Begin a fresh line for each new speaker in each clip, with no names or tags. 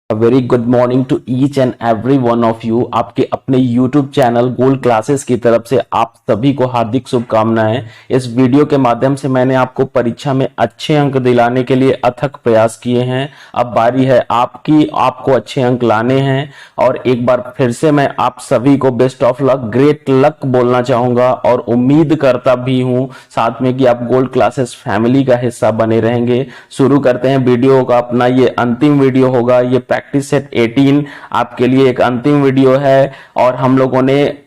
Very good morning to each and every one of you. आपके अपने YouTube channel gold classes की तरफ से आप सभी को हार्दिक शुभकामनाएं। इस वीडियो के माध्यम से मैंने आपको परीक्षा में अच्छे अंक दिलाने के लिए अथक प्रयास किए हैं। अब बारी है आपकी, आपको अच्छे अंक लाने हैं। और एक बार फिर से मैं आप सभी को best of luck, great luck बोलना चाहूंगा और उम्मीद करता भी हूं साथ में कि आप गोल्ड क्लासेस फैमिली का हिस्सा बने रहेंगे। शुरू करते हैं वीडियो का। अपना ये अंतिम वीडियो होगा, ये प्रैक्टिस सेट 18 आपके लिए एक अंतिम वीडियो है। और हम लोगों ने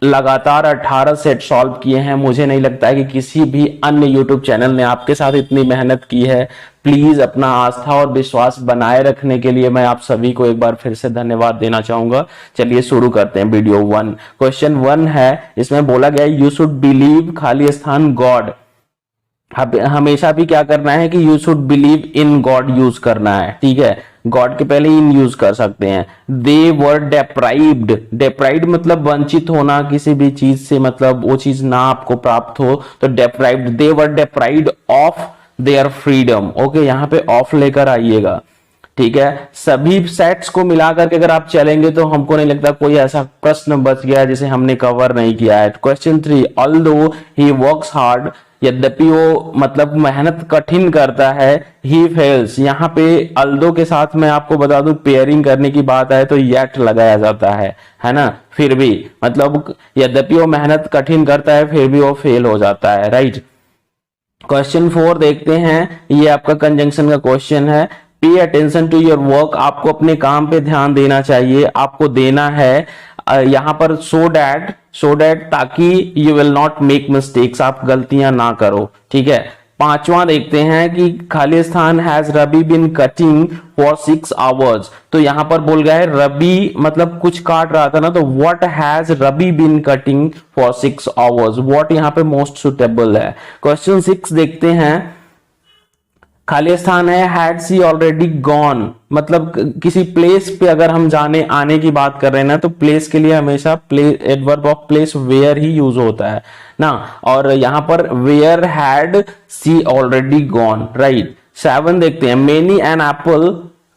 लगातार 18 सेट सॉल्व किए हैं। मुझे नहीं लगता है कि किसी भी अन्य YouTube चैनल ने आपके साथ इतनी मेहनत की है। प्लीज अपना आस्था और विश्वास बनाए रखने के लिए मैं आप सभी को एक बार फिर से धन्यवाद देना चाहूंगा। चलिए शुरू करते हैं वीडियो 1। क्वेश्चन 1 है, इसमें बोला गया यू शुड बिलीव खाली स्थान गॉड। हमेशा भी क्या करना है कि you should believe in God use करना है, ठीक है। गॉड के पहले इन यूज कर सकते हैं। दे वर डेप्राइव्ड। डेप्राइव्ड मतलब वंचित होना किसी भी चीज से, मतलब वो चीज ना आपको प्राप्त हो, तो डेप्राइव्ड। दे वर डेप्राइव्ड ऑफ देयर फ्रीडम। ओके, यहाँ पे ऑफ लेकर आइएगा, ठीक है। सभी सेट्स को मिलाकर के अगर आप चलेंगे तो हमको नहीं लगता कोई ऐसा प्रश्न बच गया जिसे हमने कवर नहीं किया है। Question 3, although he works hard, यद्यपि वो मतलब मेहनत कठिन करता है, ही फेल्स। यहाँ पे अल्दो के साथ मैं आपको बता दूं पेयरिंग करने की बात आए तो येट लगाया जाता है ना। फिर भी मतलब यद्यपि वो मेहनत कठिन करता है फिर भी वो फेल हो जाता है, राइट। क्वेश्चन 4 देखते हैं, ये आपका कंजंक्शन का क्वेश्चन है। Pay attention to your work, आपको अपने काम पे ध्यान देना चाहिए, आपको देना है यहाँ पर सो डैट ताकि you will not make mistakes, आप गलतियां ना करो, ठीक है। 5वां देखते हैं कि खाली स्थान has Ravi been cutting for 6 hours. तो यहां पर बोल गया है रवि मतलब कुछ काट रहा था ना, तो what has Ravi been cutting for 6 hours. What यहाँ पे मोस्ट सुटेबल है। क्वेश्चन 6 देखते हैं, खाली स्थान है हैड सी ऑलरेडी गॉन। मतलब किसी प्लेस पे अगर हम जाने आने की बात कर रहे हैं ना, तो प्लेस के लिए हमेशा एडवर्ब ऑफ प्लेस वेयर ही यूज होता है ना। और यहां पर where had she already gone, right. 7 देखते हैं, मेनी एन एप्पल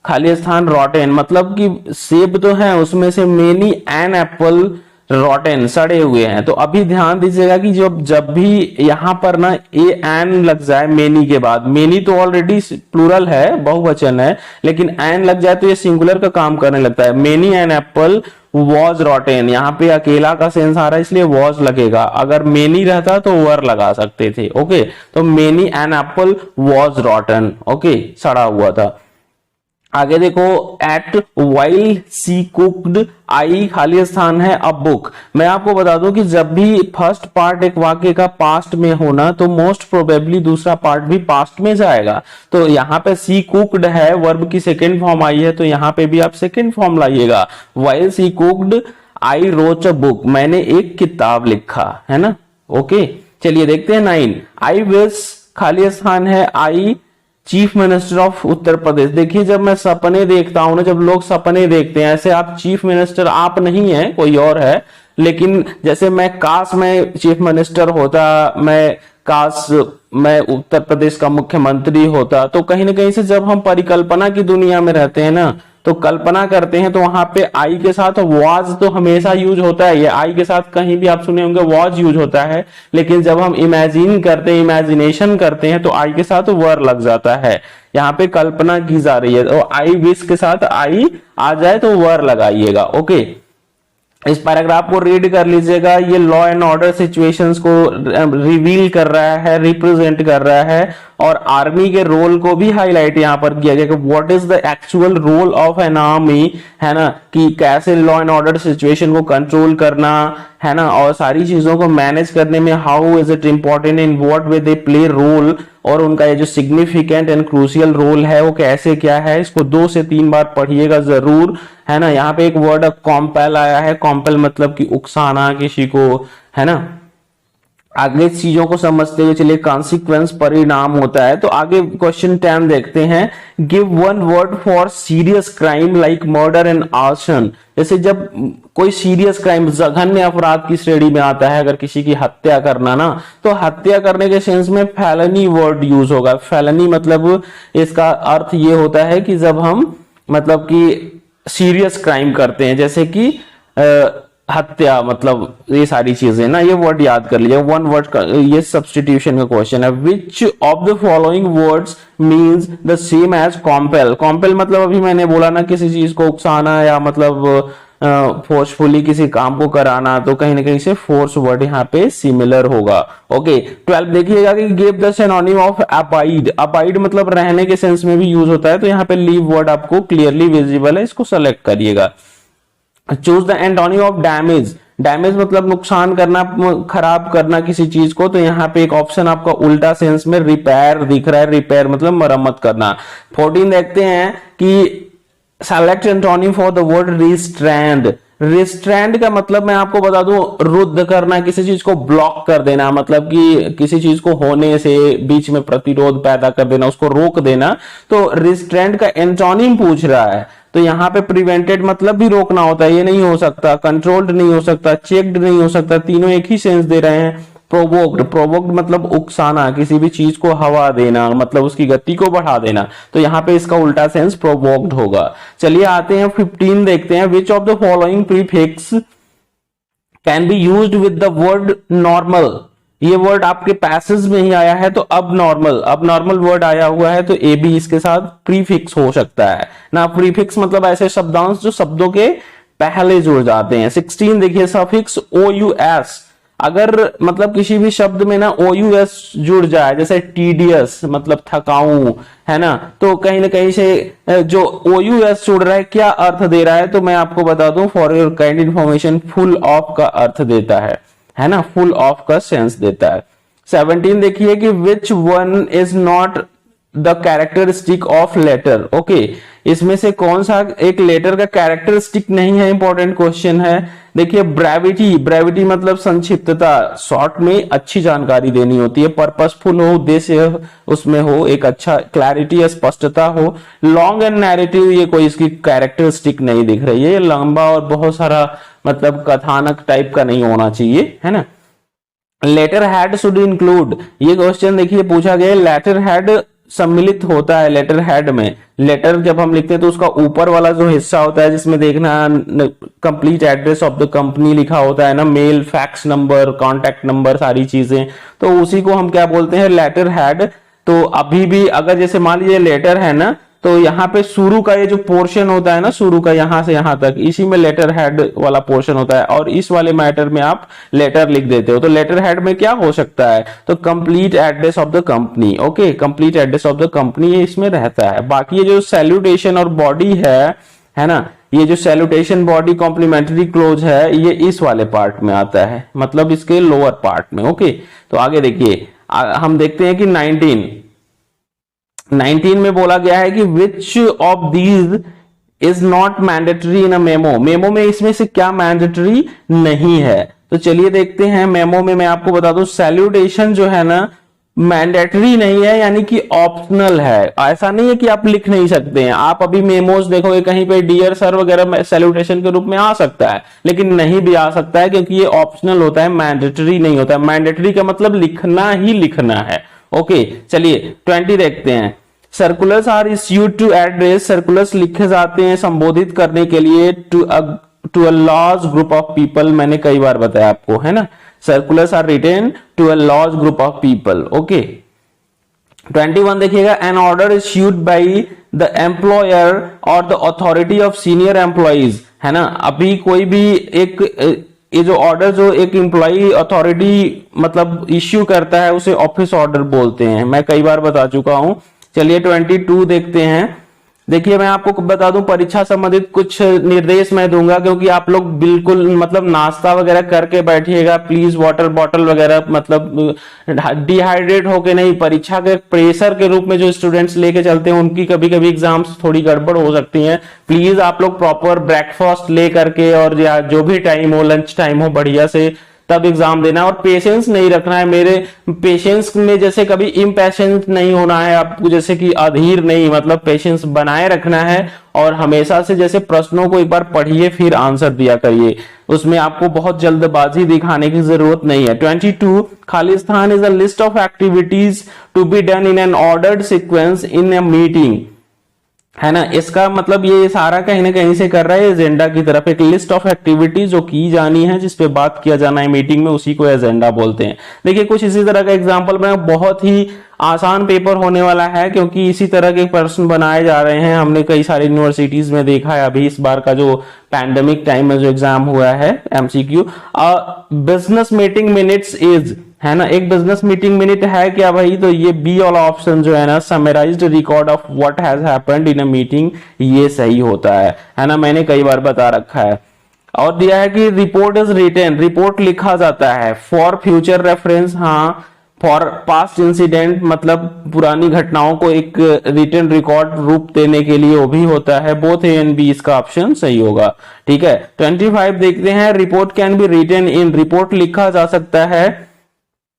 खाली स्थान रॉटेन, मतलब कि सेब तो है उसमें से मेनी एन एप्पल रॉटेन सड़े हुए हैं। तो अभी ध्यान दीजिएगा कि जब भी यहां पर ना ए एन लग जाए मेनी के बाद, मेनी तो ऑलरेडी प्लूरल है, बहुवचन है, लेकिन एन लग जाए तो ये सिंगुलर का काम करने लगता है। Many an apple was rotten, यहाँ पे अकेला का सेंस आ रहा है इसलिए वॉज लगेगा। अगर मेनी रहता तो वर लगा सकते थे, ओके। तो many an apple was rotten, okay, सड़ा हुआ था। आगे देखो, at while she cooked, I खाली स्थान है अ बुक। मैं आपको बता दूं कि जब भी फर्स्ट पार्ट एक वाक्य का पास्ट में होना तो मोस्ट प्रोबेबली दूसरा पार्ट भी पास्ट में जाएगा। तो यहाँ पे सी कुक्ड है, वर्ब की सेकेंड फॉर्म आई है, तो यहाँ पे भी आप सेकेंड फॉर्म लाइएगा। While she cooked I wrote a book, मैंने एक किताब लिखा, है ना, ओके। चलिए देखते हैं 9, आई विश खाली स्थान है I chief minister of Uttar Pradesh. देखिए जब मैं सपने देखता हूं ना, जब लोग सपने देखते हैं, ऐसे आप चीफ मिनिस्टर आप नहीं है, कोई और है, लेकिन जैसे मैं काश मैं चीफ मिनिस्टर होता, मैं उत्तर प्रदेश का मुख्यमंत्री होता, तो कहीं ना कहीं से जब हम परिकल्पना की दुनिया में रहते हैं ना, तो कल्पना करते हैं, तो वहां पे आई के साथ वॉज तो हमेशा यूज होता है। ये आई के साथ कहीं भी आप सुने होंगे वॉज यूज होता है, लेकिन जब हम इमेजिन करते हैं, इमेजिनेशन करते हैं, तो आई के साथ वर लग जाता है। यहाँ पे कल्पना की जा रही है, तो आई विश के साथ आई आ जाए तो वर लगाइएगा, ओके। इस पैराग्राफ को रीड कर लीजिएगा। ये लॉ एंड ऑर्डर सिचुएशंस को रिवील कर रहा है, रिप्रेजेंट कर रहा है, और आर्मी के रोल को भी हाईलाइट यहां पर किया गया कि what is the actual role of an army, है ना, कि कैसे लॉ एंड ऑर्डर सिचुएशन को कंट्रोल करना, है ना, और सारी चीजों को मैनेज करने में how is it important, in what way they play role, और उनका ये जो सिग्निफिकेंट एंड क्रूशियल रोल है वो कैसे क्या है। इसको 2 से 3 बार पढ़िएगा जरूर, है ना। यहाँ पे एक वर्ड कॉम्पेल आया है, कॉम्पेल मतलब कि उकसाना किसी को, है ना। आगे चीजों को समझते हुए चलिए, कॉन्सिक्वेंस परिणाम होता है। तो आगे क्वेश्चन 10 देखते हैं, give one word for serious crime like murder and arson. जैसे जब कोई सीरियस क्राइम जघन्य अपराध की श्रेणी में आता है, अगर किसी की हत्या करना ना, तो हत्या करने के सेंस में फेलनी वर्ड यूज होगा। फेलनी मतलब इसका अर्थ ये होता है कि जब हम मतलब कि सीरियस क्राइम करते हैं, जैसे कि हत्या, मतलब ये सारी चीजें ना, ये वर्ड याद कर लीजिए। वन वर्ड का ये सब्स्टिट्यूशन का क्वेश्चन है। Which of the following words means the same as compel. Compel मतलब अभी मैंने बोला ना, किसी चीज को उकसाना या मतलब फोर्सफुली किसी काम को कराना, तो कहीं ना कहीं से फोर्स वर्ड यहाँ पे सिमिलर होगा। ओके 12 देखिएगा कि give the synonym of abide. Abide मतलब रहने के सेंस में भी यूज होता है, तो यहाँ पे लीव वर्ड आपको क्लियरली विजिबल है, इसको सेलेक्ट करिएगा। Choose the antonym of damage. Damage मतलब नुकसान करना, खराब करना किसी चीज को, तो यहाँ पे एक ऑप्शन आपका उल्टा सेंस में रिपेयर दिख रहा है। रिपेयर मतलब मरम्मत करना। 14 देखते हैं कि select antonym for the word restrained. Restrained का मतलब मैं आपको बता दूं, रुद्ध करना, किसी चीज को ब्लॉक कर देना, मतलब कि किसी चीज को होने से बीच में प्रतिरोध पैदा कर देना, उसको रोक देना। तो रिस्ट्रैंड का एंटोनिम पूछ रहा है, तो यहाँ पे प्रिवेंटेड मतलब भी रोकना होता है, ये नहीं हो सकता। कंट्रोल्ड नहीं हो सकता, चेक्ड नहीं हो सकता, तीनों एक ही सेंस दे रहे हैं। प्रोवोक्ड, प्रोवोक्ड मतलब उकसाना, किसी भी चीज को हवा देना, मतलब उसकी गति को बढ़ा देना, तो यहाँ पे इसका उल्टा सेंस प्रोवोक्ड होगा। चलिए आते हैं 15 देखते हैं। विच of the following prefix can be used with the word normal. ये वर्ड आपके पैसेज में ही आया है, तो अब नॉर्मल वर्ड आया हुआ है, तो ए बी इसके साथ प्रीफिक्स हो सकता है ना। प्रीफिक्स मतलब ऐसे शब्दांश जो शब्दों के पहले जुड़ जाते हैं। 16 देखिए, सफिक्स ओ यू एस। अगर मतलब किसी भी शब्द में ना ओ यू एस जुड़ जाए, जैसे टीडियस मतलब थकाऊ, है ना, तो कहीं ना कहीं से जो ओ यू एस जुड़ रहा है क्या अर्थ दे रहा है, तो मैं आपको बता दूं for your kind information, full of का अर्थ देता है ना, फुल ऑफ का सेंस देता है। 17 देखिए कि which one is not the characteristic of letter. Okay, इसमें से कौन सा एक लेटर का कैरेक्टरिस्टिक नहीं है, इंपॉर्टेंट क्वेश्चन है। देखिए ब्रेविटी, ब्रेविटी मतलब संक्षिप्तता, शॉर्ट में अच्छी जानकारी देनी होती है, पर्पसफुल हो, उद्देश्य उसमें हो, एक अच्छा क्लैरिटी या स्पष्टता हो। लॉन्ग एंड नैरेटिव, ये कोई इसकी कैरेक्टरिस्टिक नहीं दिख रही है, ये लंबा और बहुत सारा मतलब कथानक टाइप का नहीं होना चाहिए, है ना। लेटर हेड शुड इंक्लूड, ये क्वेश्चन देखिए पूछा गया, लेटर हेड सम्मिलित होता है लेटर हेड में। लेटर जब हम लिखते हैं तो उसका ऊपर वाला जो हिस्सा होता है, जिसमें देखना complete address of the company लिखा होता है ना, mail, fax number, contact number, सारी चीजें, तो उसी को हम क्या बोलते हैं, लेटर हेड। तो अभी भी अगर जैसे मान लीजिए लेटर है ना, तो यहाँ पे शुरू का ये जो पोर्शन होता है ना, शुरू का यहां से यहां तक, इसी में लेटर हेड वाला पोर्शन होता है, और इस वाले मैटर में आप लेटर लिख देते हो। तो लेटर हेड में क्या हो सकता है, तो complete address of the company. Okay, complete address of the company ये इसमें रहता है। बाकी ये जो सैल्यूटेशन और बॉडी है ना, ये जो सैल्यूटेशन बॉडी कॉम्प्लीमेंट्री क्लोज है, ये इस वाले पार्ट में आता है, मतलब इसके लोअर पार्ट में। ओके, तो आगे देखिए, हम देखते हैं कि 19 में बोला गया है कि which of these is not mandatory in a memo. Memo में इसमें से क्या मैंडेटरी नहीं है, तो चलिए देखते हैं। मेमो में मैं आपको बता दूं, सैल्यूटेशन जो है ना मैंडेटरी नहीं है, यानी कि ऑप्शनल है। ऐसा नहीं है कि आप लिख नहीं सकते हैं, आप अभी मेमोज देखोगे कहीं पे डियर सर वगैरह सैल्यूटेशन के रूप में आ सकता है, लेकिन नहीं भी आ सकता है, क्योंकि ये ऑप्शनल होता है, मैंडेटरी नहीं होता है। मैंडेटरी का मतलब लिखना ही लिखना है। ओके, चलिए 20 देखते हैं। Circulars are issued to address, circulars लिखे जाते हैं संबोधित करने के लिए to a large group of people. मैंने कई बार बताया आपको, है ना, circulars are written to a large group of people. Okay, 21 देखिएगा, an order issued by the employer और the authority of senior employees, है ना। अभी कोई भी एक ये जो ऑर्डर जो एक एम्प्लॉई अथॉरिटी मतलब इश्यू करता है, उसे ऑफिस ऑर्डर बोलते हैं, मैं कई बार बता चुका हूं। चलिए 22 देखते हैं। देखिए मैं आपको बता दूं, परीक्षा संबंधित कुछ निर्देश मैं दूंगा, क्योंकि आप लोग बिल्कुल मतलब नाश्ता वगैरह करके बैठिएगा प्लीज, वाटर बॉटल वगैरह मतलब डिहाइड्रेट होके नहीं। परीक्षा के प्रेशर के रूप में जो स्टूडेंट्स लेके चलते हैं, उनकी कभी कभी एग्जाम्स थोड़ी गड़बड़ हो सकती हैं। प्लीज आप लोग प्रॉपर ब्रेकफास्ट ले करके, और जो भी टाइम हो, लंच टाइम हो, बढ़िया से तब एग्जाम देना, और पेशेंस नहीं रखना है। मेरे पेशेंस में जैसे कभी इम्पेशेंस नहीं होना है आपको, जैसे कि अधीर नहीं, मतलब पेशेंस बनाए रखना है, और हमेशा से जैसे प्रश्नों को एक बार पढ़िए फिर आंसर दिया करिए, उसमें आपको बहुत जल्दबाजी दिखाने की जरूरत नहीं है। 22 खालिस्तान is a list of activities to be done in an ordered sequence in a meeting. है ना। इसका मतलब ये सारा कहीं ना कहीं से कर रहा है एजेंडा की तरफ, एक लिस्ट ऑफ एक्टिविटीज जो की जानी है, जिस पे बात किया जाना है मीटिंग में, उसी को एजेंडा बोलते हैं। देखिए कुछ इसी तरह का एग्जांपल में, बहुत ही आसान पेपर होने वाला है क्योंकि इसी तरह के प्रश्न बनाए जा रहे हैं। हमने कई सारी यूनिवर्सिटीज में देखा है, अभी इस बार का जो पैंडेमिक टाइम में जो एग्जाम हुआ है MCQ, business meeting minutes is, है ना, एक बिजनेस मीटिंग मिनट है क्या भाई, तो ये बी वाला ऑप्शन जो है ना, summarised record of what has happened in a meeting, ये सही होता है ना, मैंने कई बार बता रखा है। और दिया है कि रिपोर्ट इज रिटेन, रिपोर्ट लिखा जाता है, फॉर फ्यूचर रेफरेंस, हाँ, फॉर पास्ट इंसिडेंट मतलब पुरानी घटनाओं को एक रिटन रिकॉर्ड रूप देने के लिए वो भी होता है। बोथ ए एंड बी, इसका ऑप्शन सही होगा। ठीक है, 25 देखते हैं, report can be written in, report लिखा जा सकता है।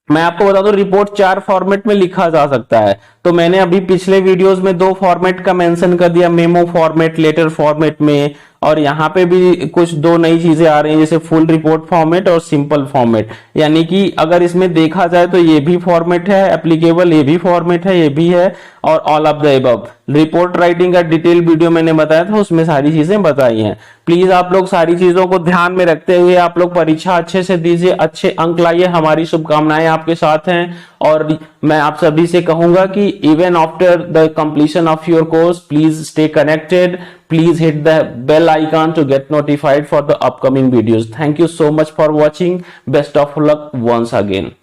मैं आपको बता दूं रिपोर्ट 4 फॉर्मेट में लिखा जा सकता है। तो मैंने अभी पिछले वीडियोस में 2 फॉर्मेट का मेंशन कर दिया, मेमो फॉर्मेट, लेटर फॉर्मेट में, और यहाँ पे भी कुछ 2 नई चीजें आ रही हैं, जैसे फुल रिपोर्ट फॉर्मेट और सिंपल फॉर्मेट। यानी कि अगर इसमें देखा जाए तो ये भी फॉर्मेट है एप्लीकेबल, ये भी फॉर्मेट है, ये भी है, और all of the above. Report writing का डिटेल वीडियो मैंने बताया था, उसमें सारी चीजें बताई हैं। प्लीज आप लोग सारी चीजों को ध्यान में रखते हुए आप लोग परीक्षा अच्छे से दीजिए, अच्छे अंक लाइए, हमारी शुभकामनाएं आपके साथ हैं। और मैं आप सभी से कहूंगा कि even after the completion of your course, please stay connected, please hit the bell icon to get notified for the upcoming videos. Thank you so much for watching. Best of luck once again.